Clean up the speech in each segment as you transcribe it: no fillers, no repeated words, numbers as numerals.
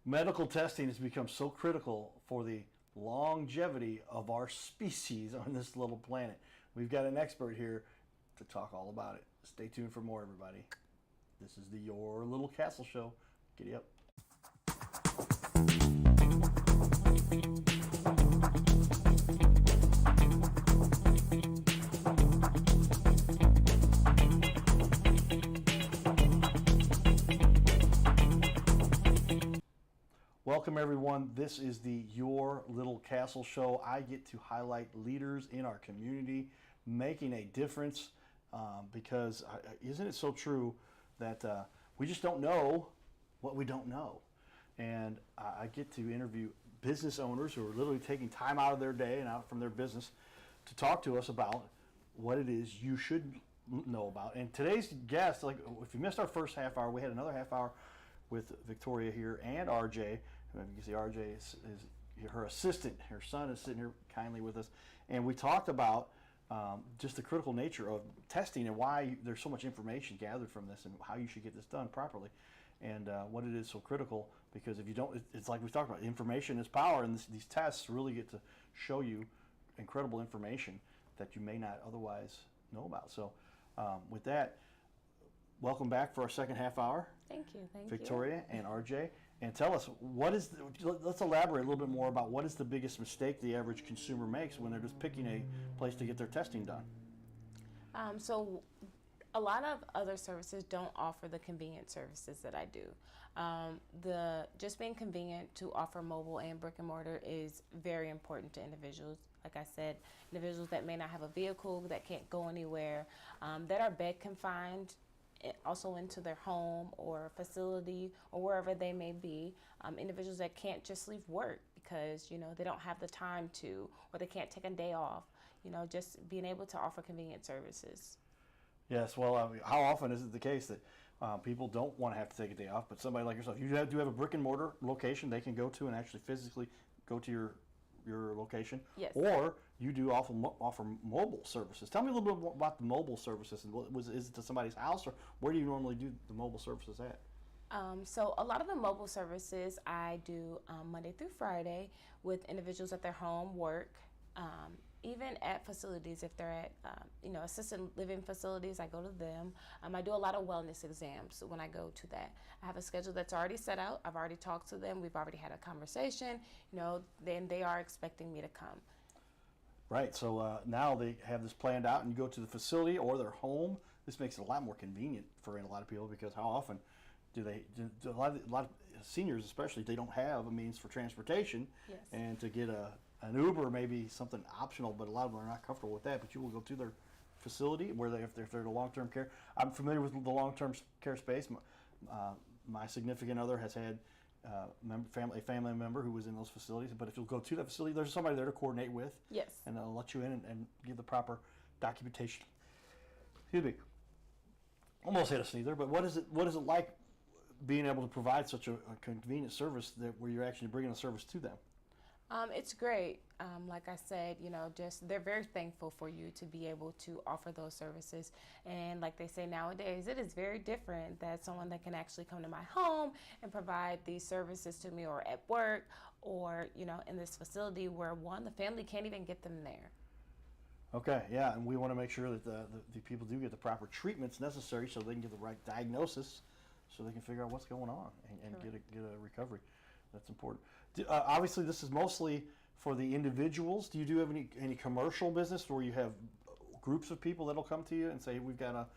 Medical testing has become so critical for the longevity of our species on this little planet. We've got an expert here to talk all about it. Stay tuned for more, everybody. This is the Your Little Castle Show. Giddy up. Welcome everyone. This is the Your Little Castle Show. I get to highlight leaders in our community making a difference because isn't it so true that we just don't know what we don't know. And I get to interview business owners who are literally taking time out of their day and out from their business to talk to us about what it is you should know about. And today's guest, like if you missed our first half hour, we had another half hour with Victoria here and RJ. You can see RJ is her assistant. Her son is sitting here kindly with us. And we talked about just the critical nature of testing and why there's so much information gathered from this and how you should get this done properly and what it is so critical, because if you don't, it's like we talked about, information is power, and these tests really get to show you incredible information that you may not otherwise know about. So with that, welcome back for our second half hour. Thank you. Victoria and RJ. And tell us, let's elaborate a little bit more about what is the biggest mistake the average consumer makes when they're just picking a place to get their testing done. So a lot of other services don't offer the convenient services that I do. Just being convenient to offer mobile and brick and mortar is very important to individuals. Like I said, individuals that may not have a vehicle, that can't go anywhere, that are bed confined, also into their home or facility or wherever they may be, individuals that can't just leave work because they don't have the time to, or they can't take a day off, just being able to offer convenient services. Yes, well, how often is it the case that people don't want to have to take a day off, but somebody like yourself, you do have a brick and mortar location they can go to and actually physically go to your location? Yes. Or you do offer mobile services. Tell me a little bit more about the mobile services. And is it to somebody's house, or where do you normally do the mobile services at? So a lot of the mobile services I do Monday through Friday with individuals at their home, work, even at facilities. If they're at assisted living facilities, I go to them. I do a lot of wellness exams when I go to that. I have a schedule that's already set out. I've already talked to them. We've already had a conversation. Then they are expecting me to come. Right. So now they have this planned out, and you go to the facility or their home. This makes it a lot more convenient for a lot of people, because how often do a lot of seniors, especially, they don't have a means for transportation. Yes. And to get an Uber may be something optional, but a lot of them are not comfortable with that. But you will go to their facility where if they're in long-term care. I'm familiar with the long-term care space. My significant other has had a family member who was in those facilities. But if you'll go to that facility, there's somebody there to coordinate with. Yes. And they'll let you in and give the proper documentation. Excuse me. Almost hit a sneezer. But what is it like being able to provide such a convenient service where you're actually bringing a service to them? It's great. Like I said, they're very thankful for you to be able to offer those services. And like they say nowadays, it is very different that someone that can actually come to my home and provide these services to me, or at work, or, in this facility where the family can't even get them there. Okay, yeah, and we want to make sure that the people do get the proper treatments necessary so they can get the right diagnosis, so they can figure out what's going on and get a recovery. That's important. Obviously, this is mostly for the individuals. Do you have any commercial business where you have groups of people that'll come to you and say, we've got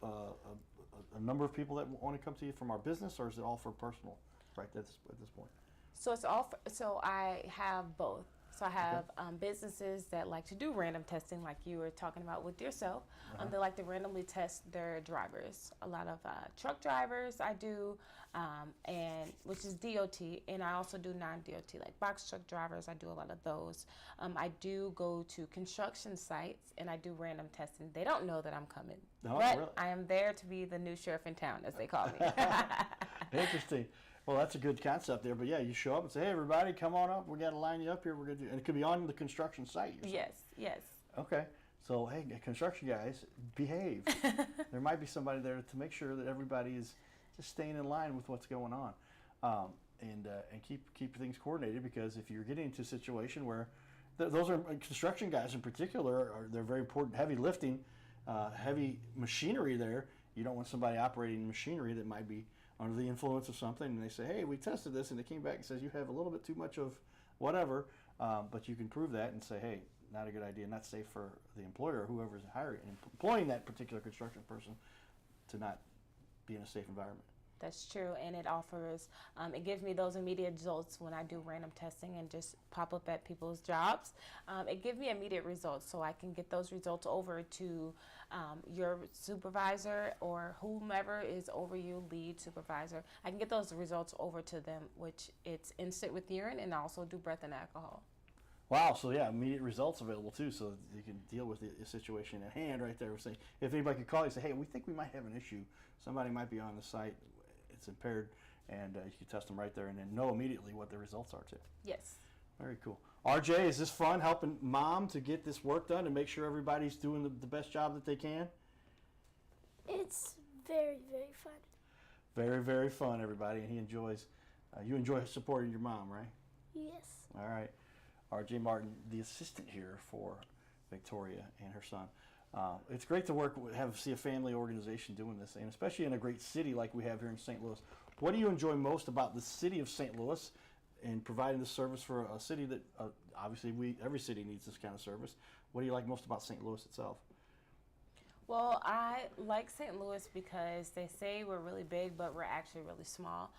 a number of people that want to come to you from our business, or is it all for personal right at this point? So it's all. So I have both. So I have businesses that like to do random testing, like you were talking about with yourself. They like to randomly test their drivers. A lot of truck drivers I do, and which is DOT, and I also do non-DOT, like box truck drivers. I do a lot of those. I do go to construction sites, and I do random testing. They don't know that I'm coming, but really? I am there to be the new sheriff in town, as they call me. Interesting. Well, that's a good concept there. But yeah, you show up and say, "Hey, everybody, come on up. We got to line you up here. We're going to do," and it could be on the construction site. Yes. Okay. So, hey, construction guys, behave. There might be somebody there to make sure that everybody is just staying in line with what's going on, and keep things coordinated. Because if you're getting into a situation where those are construction guys in particular, they're very important, heavy lifting, heavy machinery there. You don't want somebody operating machinery that might be under the influence of something, and they say, hey, we tested this, and it came back and says you have a little bit too much of whatever, but you can prove that and say, hey, not a good idea, not safe for the employer or whoever's hiring and employing that particular construction person to not be in a safe environment. That's true, and it offers, it gives me those immediate results when I do random testing and just pop up at people's jobs. It gives me immediate results, so I can get those results over to your supervisor or whomever is over you, lead supervisor. I can get those results over to them, which it's instant with urine, and also do breath and alcohol. Wow, so yeah, immediate results available too, so you can deal with the situation at hand right there. We're saying, if anybody could call you and say, hey, we think we might have an issue, somebody might be on the site, it's impaired, and you can test them right there and then know immediately what the results are too. Yes. Very cool. RJ, is this fun helping mom to get this work done and make sure everybody's doing the best job that they can? It's very, very fun. Very, very fun, everybody, and he enjoys, you enjoy supporting your mom, right? Yes. All right. RJ Martin, the assistant here for Victoria and her son. It's great to see a family organization doing this, and especially in a great city like we have here in St. Louis. What do you enjoy most about the city of St. Louis and providing this service for a city that obviously every city needs this kind of service? What do you like most about St. Louis itself? Well, I like St. Louis because they say we're really big, but we're actually really small.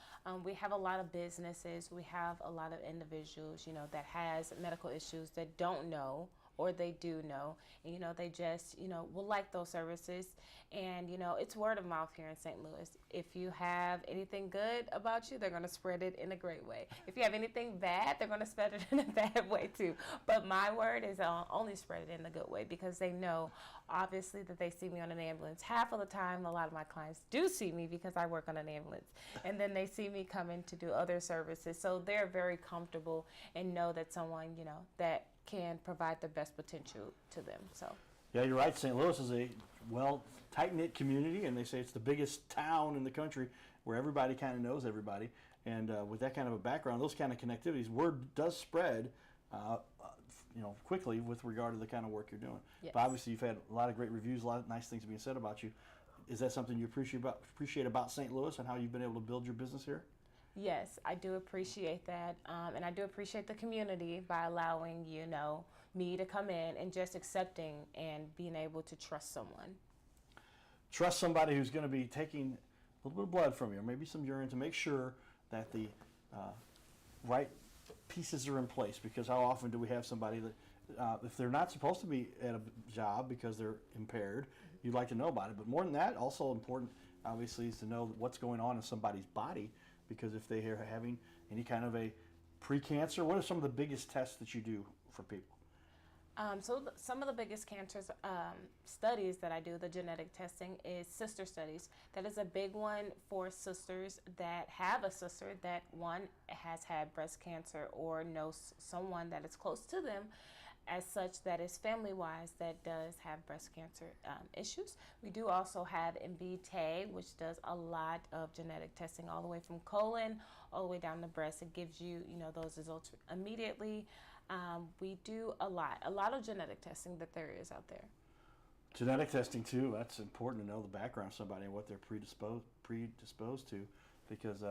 We have a lot of businesses. We have a lot of individuals, that has medical issues that don't know, or they do know, and they just will like those services. And it's word of mouth here in St. Louis. If you have anything good about you, they're going to spread it in a great way. If you have anything bad, they're going to spread it in a bad way too. But my word is only spread it in a good way, because they know obviously that they see me on an ambulance. Half of the time, a lot of my clients do see me because I work on an ambulance, and then they see me come in to do other services. So they're very comfortable and know that someone that can provide the best potential to them. So yeah, you're right. St. Louis is a tight-knit community, and they say it's the biggest town in the country where everybody kind of knows everybody. And with that kind of a background, those kind of connectivities, word does spread quickly with regard to the kind of work you're doing. Yes. But obviously you've had a lot of great reviews, a lot of nice things being said about you. Is that something you appreciate about St. Louis and how you've been able to build your business here? Yes, I do appreciate that, and I do appreciate the community by allowing me to come in and just accepting and being able to trust someone. Trust somebody who's going to be taking a little bit of blood from you, or maybe some urine, to make sure that the right pieces are in place. Because how often do we have somebody that, if they're not supposed to be at a job because they're impaired, you'd like to know about it. But more than that, also important, obviously, is to know what's going on in somebody's body. Because if they are having any kind of a pre-cancer, what are some of the biggest tests that you do for people? Some of the biggest cancer studies that I do, the genetic testing, is sister studies. That is a big one for sisters that have a sister that, one, has had breast cancer or knows someone that is close to them as such that is family-wise that does have breast cancer issues. We do also have Invitae, which does a lot of genetic testing all the way from colon all the way down to breast. It gives you, those results immediately. We do a lot of genetic testing that there is out there. Genetic testing too, that's important to know the background of somebody and what they're predisposed to, because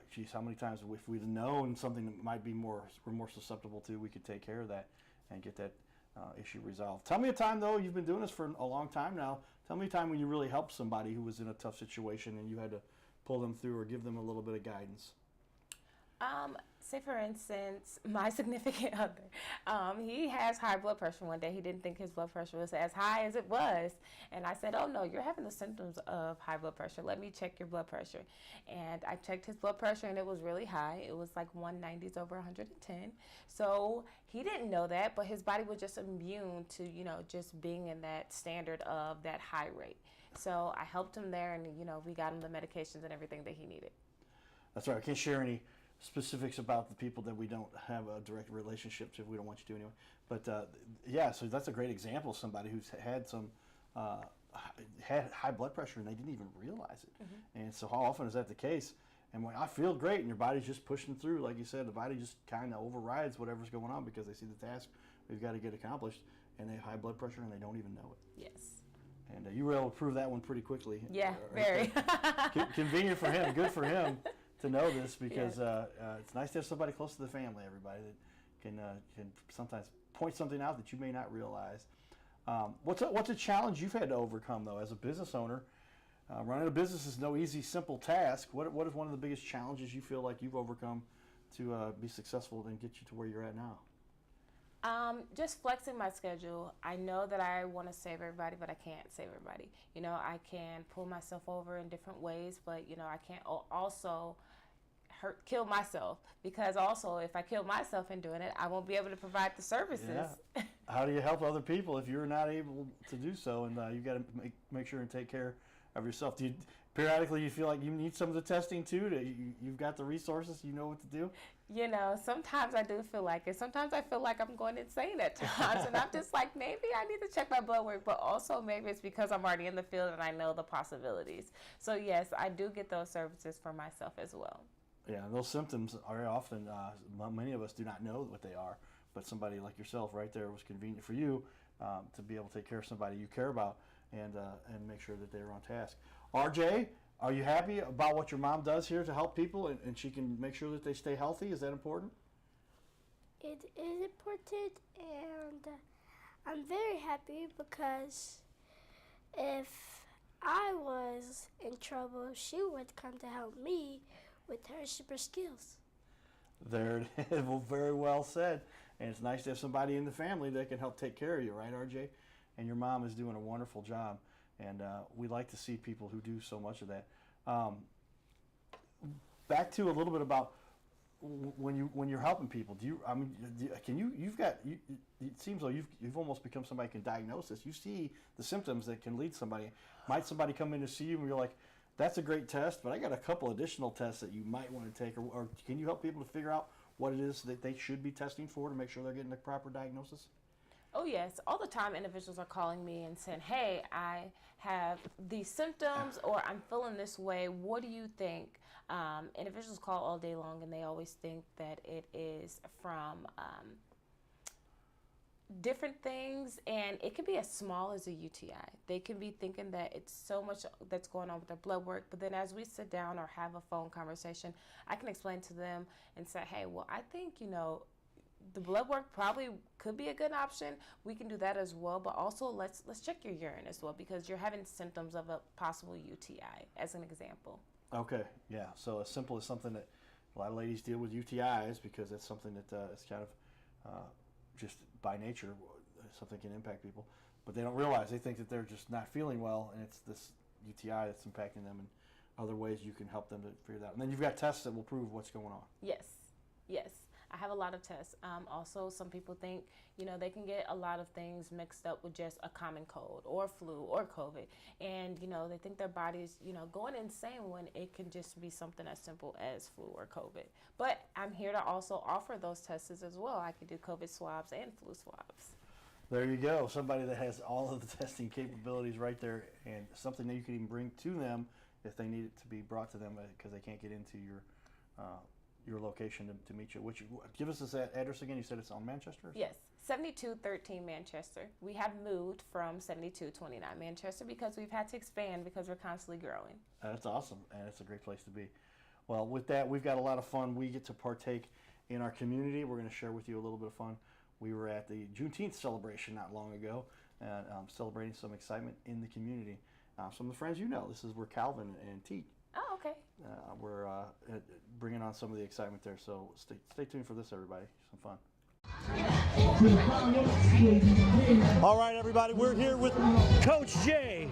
geez, how many times if we'd known something that might be we're more susceptible to, we could take care of that and get that issue resolved. Tell me a time, though, you've been doing this for a long time now. Tell me a time when you really helped somebody who was in a tough situation and you had to pull them through or give them a little bit of guidance. Say for instance, my significant other, he has high blood pressure. One day he didn't think his blood pressure was as high as it was. And I said, oh no, you're having the symptoms of high blood pressure. Let me check your blood pressure. And I checked his blood pressure and it was really high. It was like 190s over 110. So he didn't know that, but his body was just immune to, just being in that standard of that high rate. So I helped him there and, we got him the medications and everything that he needed. That's right. I can't share any specifics about the people that we don't have a direct relationship to. We don't want you to anyway. But yeah, so that's a great example of somebody who's had some had high blood pressure and they didn't even realize it. And so how often is that the case? And when I feel great and your body's just pushing through, like you said, the body just kind of overrides whatever's going on because they see the task we've got to get accomplished, and they have high blood pressure and they don't even know it. Yes. And you were able to prove that one pretty quickly. Yeah, right very. Convenient for him, good for him to know this because it's nice to have somebody close to the family, everybody, that can sometimes point something out that you may not realize. What's a challenge you've had to overcome, though, as a business owner? Running a business is no easy, simple task. What is one of the biggest challenges you feel like you've overcome to be successful and get you to where you're at now? Just flexing my schedule. I know that I want to save everybody, but I can't save everybody. You know, I can pull myself over in different ways, but, you know, I can't also kill myself, because also if I kill myself in doing it, I won't be able to provide the services. Yeah. How do you help other people if you're not able to do so? And you've got to make sure and take care of yourself. Do you periodically you feel like you need some of the testing too? You've got the resources, you know what to do? You know, sometimes I do feel like it. Sometimes I feel like I'm going insane at times, and I'm just like, maybe I need to check my blood work, but also maybe it's because I'm already in the field and I know the possibilities. So yes, I do get those services for myself as well. Yeah, those symptoms are often, many of us do not know what they are, but somebody like yourself right there was convenient for you to be able to take care of somebody you care about and make sure that they're on task. RJ, are you happy about what your mom does here to help people and she can make sure that they stay healthy? Is that important? It is important, and I'm very happy because if I was in trouble, she would come to help me with her super skills. There it is. Well, very well said. And it's nice to have somebody in the family that can help take care of you, right, RJ? And your mom is doing a wonderful job. And we like to see people who do so much of that. Back to a little bit about when you're helping people. It seems like you've almost become somebody who can diagnose this. You see the symptoms that can lead somebody. Might somebody come in to see you and you're like, that's a great test, but I got a couple additional tests that you might want to take, or can you help people to figure out what it is that they should be testing for to make sure they're getting the proper diagnosis? Oh yes, all the time individuals are calling me and saying, hey, I have these symptoms or I'm feeling this way, what do you think? Individuals call all day long and they always think that it is from different things, and it can be as small as a UTI. They can be thinking that it's so much that's going on with their blood work, but then as we sit down or have a phone conversation, I can explain to them and say, hey, well, I think, you know, the blood work probably could be a good option. We can do that as well, but also let's check your urine as well, because you're having symptoms of a possible UTI, as an example. Okay, yeah. So as simple as something that a lot of ladies deal with UTIs, because that's something that is kind of just by nature something can impact people, but they don't realize. They think that they're just not feeling well, and it's this UTI that's impacting them, and other ways you can help them to figure that out. And then you've got tests that will prove what's going on. Yes. I have a lot of tests. Also, some people think, you know, they can get a lot of things mixed up with just a common cold or flu or COVID. And, you know, they think their body's, you know, going insane when it can just be something as simple as flu or COVID. But I'm here to also offer those tests as well. I can do COVID swabs and flu swabs. There you go. Somebody that has all of the testing capabilities right there, and something that you can even bring to them if they need it to be brought to them because they can't get into your location to meet you. Give us this address again. You said it's on Manchester? Yes, 7213 Manchester. We have moved from 7229 Manchester because we've had to expand because we're constantly growing. That's awesome, and it's a great place to be. Well, with that, we've got a lot of fun. We get to partake in our community. We're going to share with you a little bit of fun. We were at the Juneteenth celebration not long ago, celebrating some excitement in the community. Some of the friends you know, this is where Calvin and Teet. Oh, okay. We're bringing on some of the excitement there, so stay tuned for this, everybody. Some fun. All right, everybody, we're here with Coach Jay,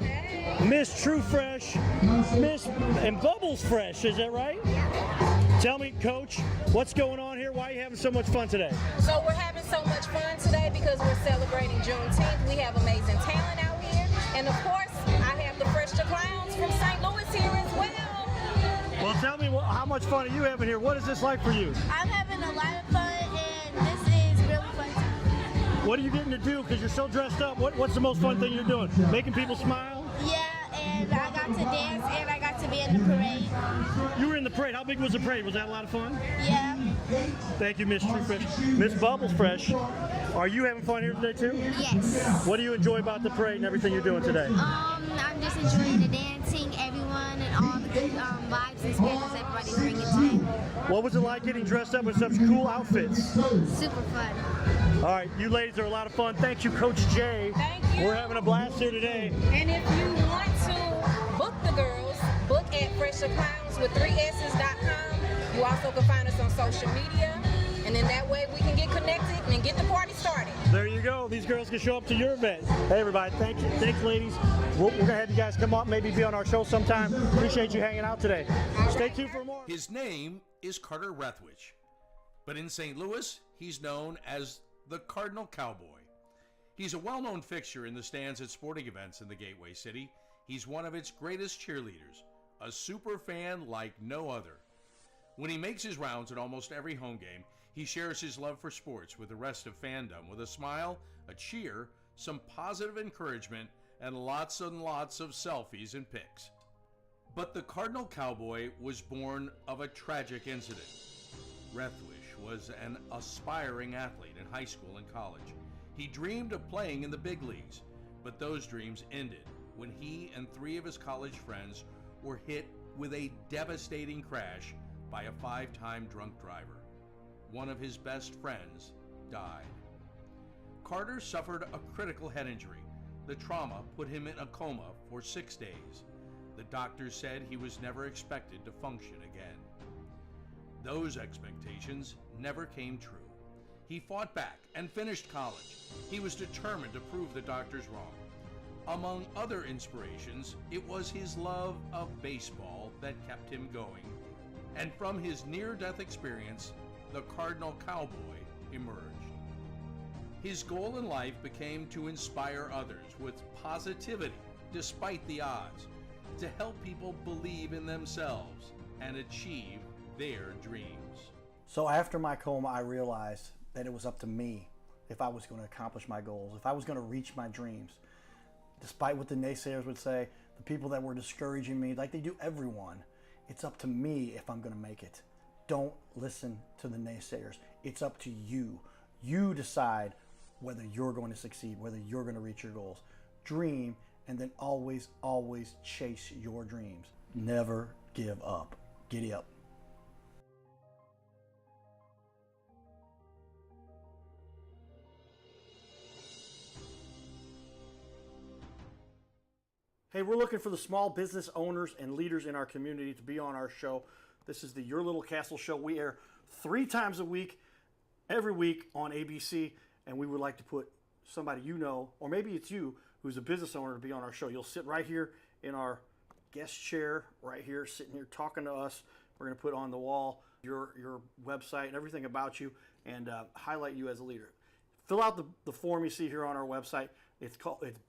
Miss True Fresh, Miss and Bubbles Fresh, is that right? Tell me, Coach, what's going on here? Why are you having so much fun today? So we're having so much fun today because we're celebrating Juneteenth. We have amazing talent out here, and of course, I have the Fresh to Clowns from St. Louis here as well. Well, tell me Melanie, how much fun are you having here? What is this like for you? I'm having a lot of fun, and this is really fun. What are you getting to do? Because you're so dressed up. What's the most fun thing you're doing? Making people smile? Yeah, and I got to dance, and I got to be in the parade. You were in the parade. How big was the parade? Was that a lot of fun? Yeah. Thank you, Miss True Fresh. Miss Bubbles Fresh, are you having fun here today too? Yes. What do you enjoy about the parade and everything you're doing today? I'm just enjoying the dancing, everyone, and all the good vibes and spirits everybody's bringing today. What was it like getting dressed up with such cool outfits? Super fun. All right, you ladies are a lot of fun. Thank you, Coach Jay. Thank you. We're having a blast here today. And if you want to book the girls, book at freshofclowns3s's.com. You also can find us on social media, and in that way we can get connected and get the party started. There you go. These girls can show up to your event. Hey, everybody. Thank you. Thanks, ladies. We're going to have you guys come up, maybe be on our show sometime. Appreciate you hanging out today. Stay tuned for more. His name is Carter Rethwich, but in St. Louis, he's known as the Cardinal Cowboy. He's a well-known fixture in the stands at sporting events in the Gateway City. He's one of its greatest cheerleaders, a super fan like no other. When he makes his rounds at almost every home game, he shares his love for sports with the rest of fandom with a smile, a cheer, some positive encouragement, and lots and lots of selfies and pics. But the Cardinal Cowboy was born of a tragic incident. Rethwish was an aspiring athlete in high school and college. He dreamed of playing in the big leagues, but those dreams ended when he and 3 of his college friends were hit with a devastating crash by a 5-time drunk driver. One of his best friends died. Carter suffered a critical head injury. The trauma put him in a coma for 6 days. The doctors said he was never expected to function again. Those expectations never came true. He fought back and finished college. He was determined to prove the doctors wrong. Among other inspirations, it was his love of baseball that kept him going. And from his near-death experience, the Cardinal Cowboy emerged. His goal in life became to inspire others with positivity despite the odds, to help people believe in themselves and achieve their dreams. So after my coma, I realized that it was up to me if I was going to accomplish my goals, if I was going to reach my dreams. Despite what the naysayers would say, the people that were discouraging me, like they do everyone, it's up to me if I'm going to make it. Don't listen to the naysayers. It's up to you. You decide whether you're going to succeed, whether you're going to reach your goals. Dream, and then always, always chase your dreams. Never give up. Giddy up. Hey, we're looking for the small business owners and leaders in our community to be on our show. This is the Your Little Castle Show. We air 3 times a week, every week on ABC, and we would like to put somebody you know, or maybe it's you, who's a business owner to be on our show. You'll sit right here in our guest chair, right here, sitting here talking to us. We're going to put on the wall your website and everything about you and highlight you as a leader. Fill out the form you see here on our website. It's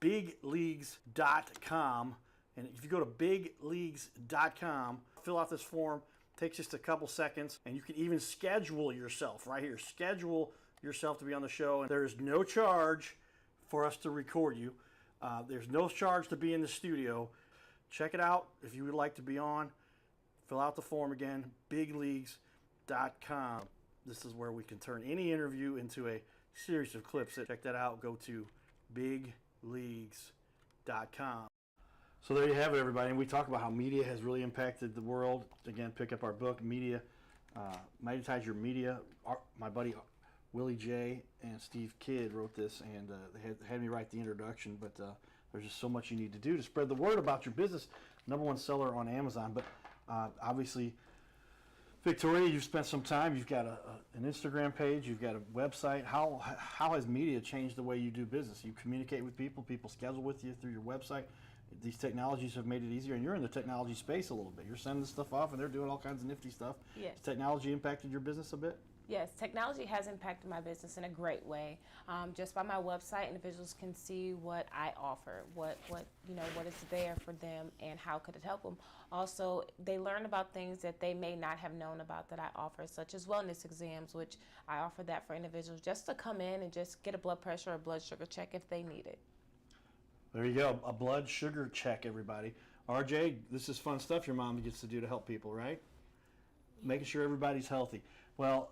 bigleagues.com, and if you go to bigleagues.com, fill out this form. It takes just a couple seconds, and you can even schedule yourself right here. Schedule yourself to be on the show, and there is no charge for us to record you. There's no charge to be in the studio. Check it out if you would like to be on. Fill out the form again, bigleagues.com. This is where we can turn any interview into a series of clips. Check that out. Go to bigleagues.com. So there you have it, everybody. And we talk about how media has really impacted the world. Again, pick up our book, Media, Magnetize Your Media. My buddy Willie J. and Steve Kidd wrote this, and they had me write the introduction, but there's just so much you need to do to spread the word about your business. #1 seller on Amazon, but obviously, Victoria, you've spent some time. You've got an Instagram page. You've got a website. How has media changed the way you do business? You communicate with people. People schedule with you through your website. These technologies have made it easier, and you're in the technology space a little bit. You're sending stuff off, and they're doing all kinds of nifty stuff. Yes. Has technology impacted your business a bit? Yes, technology has impacted my business in a great way. Just by my website, individuals can see what I offer, what what is there for them, and how could it help them. Also, they learn about things that they may not have known about that I offer, such as wellness exams, which I offer that for individuals just to come in and just get a blood pressure or blood sugar check if they need it. There you go, a blood sugar check, everybody. RJ, this is fun stuff your mom gets to do to help people, right? Making sure everybody's healthy. Well,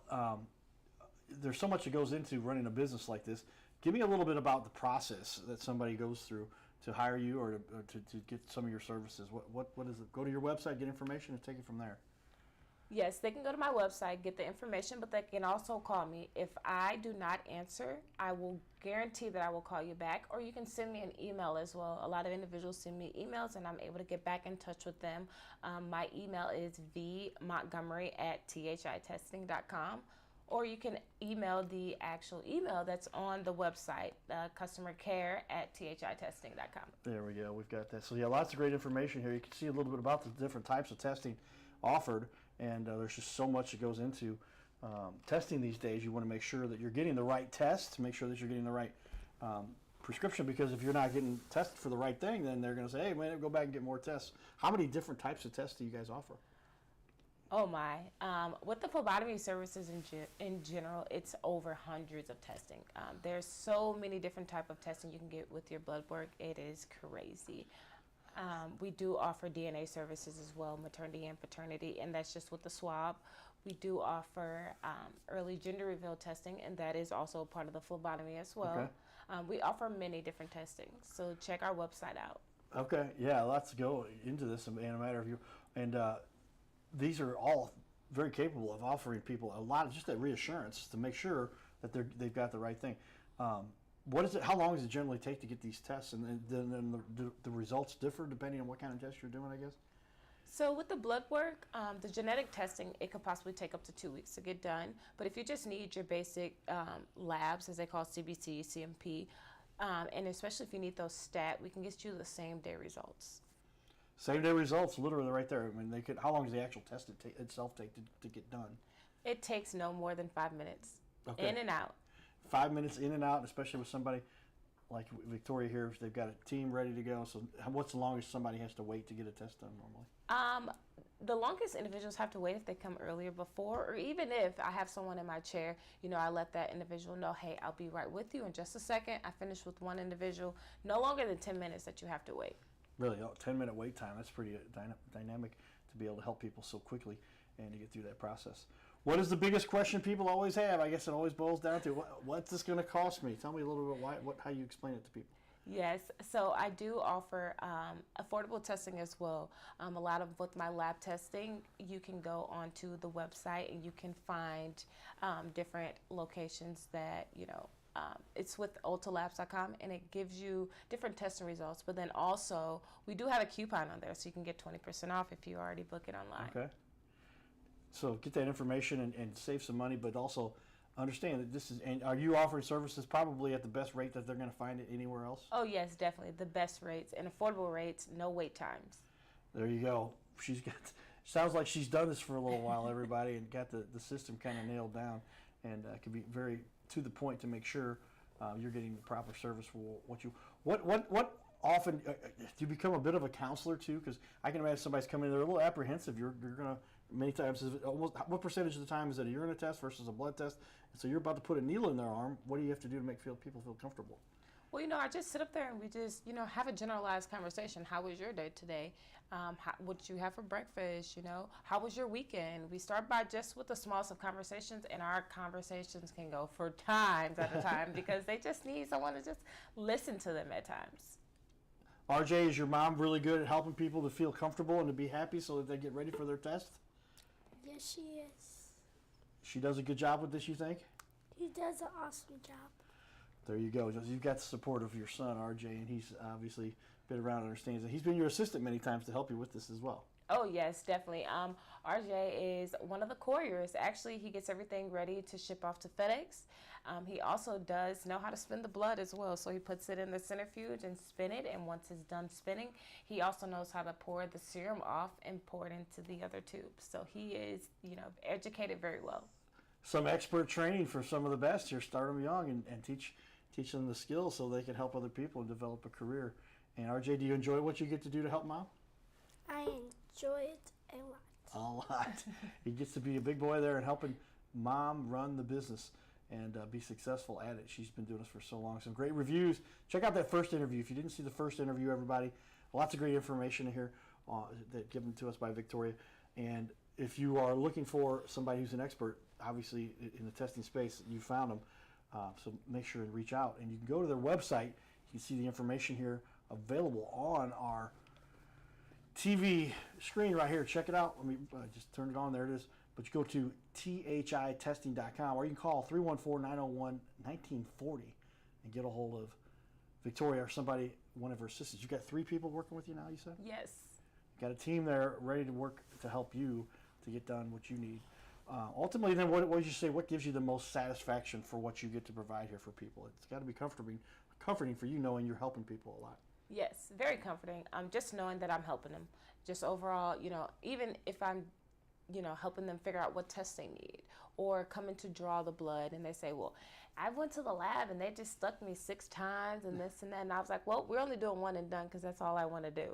there's so much that goes into running a business like this. Give me a little bit about the process that somebody goes through to hire you or to get some of your services. What is it? Go to your website, get information, and take it from there. Yes, they can go to my website, get the information, but they can also call me. If I do not answer, I will guarantee that I will call you back, or you can send me an email as well. A lot of individuals send me emails, and I'm able to get back in touch with them. My email is vmontgomery@thitesting.com, or you can email the actual email that's on the website, customercare@thitesting.com. There we go. We've got that. So yeah, lots of great information here. You can see a little bit about the different types of testing offered, and there's just so much that goes into testing these days. You want to make sure that you're getting the right test, make sure that you're getting the right prescription, because if you're not getting tested for the right thing, then they're going to say, hey, man, go back and get more tests. How many different types of tests do you guys offer? Oh my! With the phlebotomy services in general, it's over hundreds of testing. There's so many different type of testing you can get with your blood work. It is crazy. We do offer DNA services as well, maternity and paternity, and that's just with the swab. We do offer early gender reveal testing, and that is also part of the phlebotomy as well. Okay. We offer many different testing, so check our website out. Okay, yeah, lots to go into this in a matter of you. And these are all very capable of offering people a lot of just that reassurance to make sure that they've got the right thing. What is it? How long does it generally take to get these tests, and then the results differ depending on what kind of test you're doing, I guess? So with the blood work, the genetic testing, it could possibly take up to 2 weeks to get done. But if you just need your basic labs, as they call CBC, CMP, and especially if you need those stat, we can get you the same day results. Same day results, literally right there. I mean, they could. How long does the actual test itself take to get done? It takes no more than 5 minutes, Okay. in and out. 5 minutes in and out, especially with somebody like Victoria here. They've got a team ready to go. So what's the longest somebody has to wait to get a test done normally? The longest individuals have to wait if they come earlier before, or even if I have someone in my chair, I let that individual know, hey, I'll be right with you in just a second. I finished with one individual. No longer than 10 minutes that you have to wait. Really, 10-minute wait time. That's pretty dynamic to be able to help people so quickly and to get through that process. What is the biggest question people always have? I guess it always boils down to, what's this going to cost me? Tell me a little bit how you explain it to people. Yes, so I do offer affordable testing as well. A lot of with my lab testing, you can go onto the website and you can find different locations that, it's with ultalabs.com, and it gives you different testing results. But then also, we do have a coupon on there, so you can get 20% off if you already book it online. Okay. So get that information and save some money, but also understand that this is, and are you offering services probably at the best rate that they're going to find it anywhere else? Oh yes, definitely. The best rates and affordable rates, no wait times. There you go. Sounds like she's done this for a little while, everybody, and got the system kind of nailed down, and can be very to the point to make sure you're getting the proper service for what often do you become a bit of a counselor too? Because I can imagine somebody's coming in, they're a little apprehensive. You're going to, many times, what percentage of the time is it a urine test versus a blood test? And so you're about to put a needle in their arm. What do you have to do to make people feel comfortable? Well, I just sit up there and we just, have a generalized conversation. How was your day today? What did you have for breakfast? How was your weekend? We start by just with the smallest of conversations, and our conversations can go for times at a time because they just need someone to just listen to them at times. RJ, is your mom really good at helping people to feel comfortable and to be happy so that they get ready for their test? Yes, she is. She does a good job with this, you think? He does an awesome job. There you go. You've got the support of your son, RJ, and he's obviously been around and understands it. He's been your assistant many times to help you with this as well. Oh, yes, definitely. RJ is one of the couriers. Actually, he gets everything ready to ship off to FedEx. He also does know how to spin the blood as well. So he puts it in the centrifuge and spin it. And once it's done spinning, he also knows how to pour the serum off and pour it into the other tubes. So he is, educated very well. some expert training for some of the best here. Start them young and teach them the skills so they can help other people and develop a career. And RJ, do you enjoy what you get to do to help Mom? I enjoy it a lot. A lot. He gets to be a big boy there and helping Mom run the business and be successful at it. She's been doing this for so long. Some great reviews. Check out that first interview. If you didn't see the first interview, everybody, lots of great information here that given to us by Victoria. And if you are looking for somebody who's an expert, obviously in the testing space, you found them. So make sure and reach out. And you can go to their website. You can see the information here available on our TV screen right here. Check it out. Let me just turn it on. There it is. But you go to thitesting.com or you can call 314-901-1940 and get a hold of Victoria or somebody, one of her assistants. You've got 3 people working with you now, you said? Yes. Got a team there ready to work to help you to get done what you need. Ultimately, then, what would you say? What gives you the most satisfaction for what you get to provide here for people? It's got to be comforting for you knowing you're helping people a lot. Yes, very comforting. Just knowing that I'm helping them. Just overall, even if I'm, helping them figure out what tests they need, or coming to draw the blood, and they say, well, I went to the lab and they just stuck me 6 times and this and that, and I was like, well, we're only doing one and done because that's all I want to do.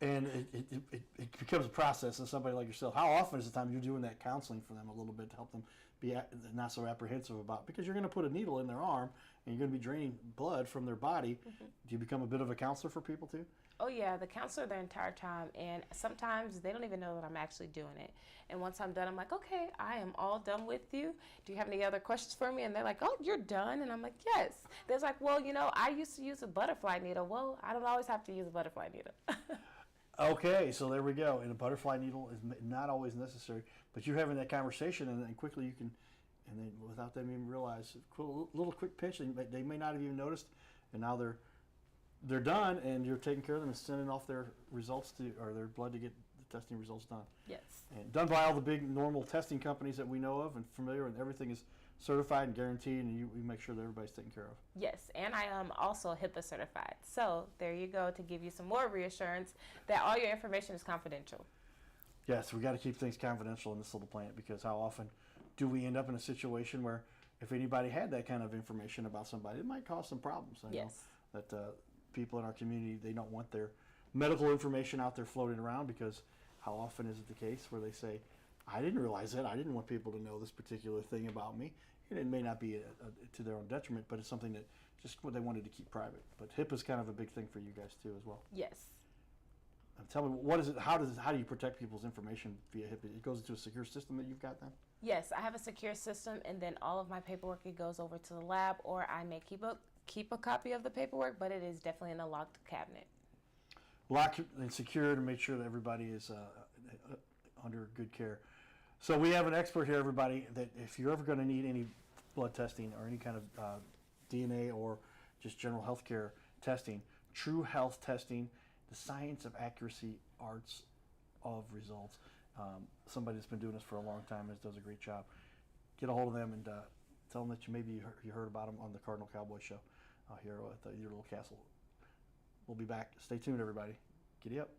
And it becomes a process. And somebody like yourself, how often is the time you're doing that counseling for them a little bit to help them be not so apprehensive about, because you're going to put a needle in their arm and you're going to be draining blood from their body. Mm-hmm. Do you become a bit of a counselor for people too? Oh yeah, the counselor the entire time, and sometimes they don't even know that I'm actually doing it. And once I'm done, I'm like, okay, I am all done with you. Do you have any other questions for me? And they're like, oh, you're done? And I'm like, yes. They're like, well, I used to use a butterfly needle. Well, I don't always have to use a butterfly needle. Okay, so there we go. And a butterfly needle is not always necessary, but you're having that conversation, and then quickly you can, and then without them even realize, little quick pinch, they may not have even noticed, and now they're done, and you're taking care of them and sending off their results or their blood to get the testing results done. Yes. And done by all the big normal testing companies that we know of and familiar, and everything is certified and guaranteed, and we make sure that everybody's taken care of. Yes, and I am also HIPAA certified. So there you go, to give you some more reassurance that all your information is confidential. Yes, we got to keep things confidential in this little planet, because how often do we end up in a situation where if anybody had that kind of information about somebody, it might cause some problems. I know that people in our community, they don't want their medical information out there floating around, because how often is it the case where they say, I didn't realize that. I didn't want people to know this particular thing about me. And it may not be to their own detriment, but it's something that just what they wanted to keep private. But HIPAA is kind of a big thing for you guys too, as well. Yes. Tell me, what is it? How do you protect people's information via HIPAA? It goes into a secure system that you've got then? Yes, I have a secure system, and then all of my paperwork, it goes over to the lab, or I may keep a copy of the paperwork, but it is definitely in a locked cabinet. Locked and secure to make sure that everybody is under good care. So we have an expert here, everybody, that if you're ever going to need any blood testing or any kind of DNA or just general health care testing, True Health Testing, the science of accuracy, arts of results. Somebody that's been doing this for a long time and does a great job. Get a hold of them and tell them that you heard about them on the Cardinal Cowboy show here at your little castle. We'll be back. Stay tuned, everybody. Giddy up.